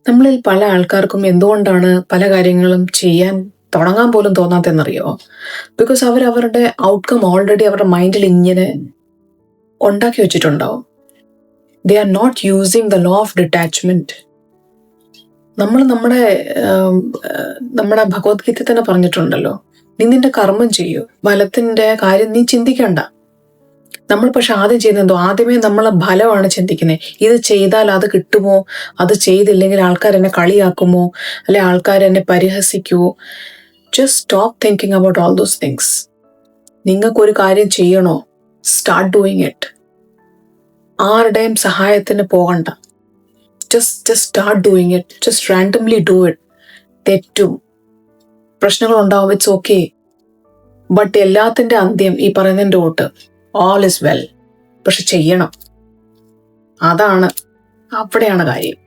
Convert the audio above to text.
നമ്മളിൽ പല ആൾക്കാർക്കും എന്തുകൊണ്ടാണ് പല കാര്യങ്ങളും ചെയ്യാൻ തുടങ്ങാൻ പോലും തോന്നാത്തെന്നറിയോ? ബിക്കോസ് അവരുടെ ഔട്ട്കം ഓൾറെഡി അവരുടെ മൈൻഡിൽ ഇങ്ങനെ ഉണ്ടാക്കി വെച്ചിട്ടുണ്ടാവും. They are not using the law of detachment. നമ്മൾ നമ്മുടെ ഭഗവത്ഗീത തന്നെ പറഞ്ഞിട്ടുണ്ടല്ലോ, നീ നിന്റെ കർമ്മം ചെയ്യൂ, ഫലത്തിന്റെ കാര്യം നീ ചിന്തിക്കണ്ട. നമ്മൾ പക്ഷെ ആദ്യം ചെയ്യുന്നതോ, ആദ്യമേ നമ്മൾ ഫലമാണ് ചിന്തിക്കുന്നത്. ഇത് ചെയ്താൽ അത് കിട്ടുമോ, അത് ചെയ്തില്ലെങ്കിൽ ആൾക്കാർ എന്നെ കളിയാക്കുമോ, അല്ലെ ആൾക്കാർ എന്നെ പരിഹസിക്കുമോ. Just stop thinking about all those things. നിങ്ങൾക്കൊരു കാര്യം ചെയ്യണോ, സ്റ്റാർട്ട് ഡൂയിങ് ഇറ്റ്. ആരുടെയും സഹായത്തിന് പോകണ്ട. Just start doing it. Just randomly do it. തെറ്റും പ്രശ്നങ്ങളുണ്ടാവും, ഇറ്റ്സ് ഓക്കെ. ബട്ട് എല്ലാത്തിൻ്റെ അന്ത്യം ഈ പറയുന്നതിൻ്റെ ഓട്ട് ഓൾ ഇസ് വെൽ. പക്ഷെ ചെയ്യണം. അവിടെയാണ് കാര്യം.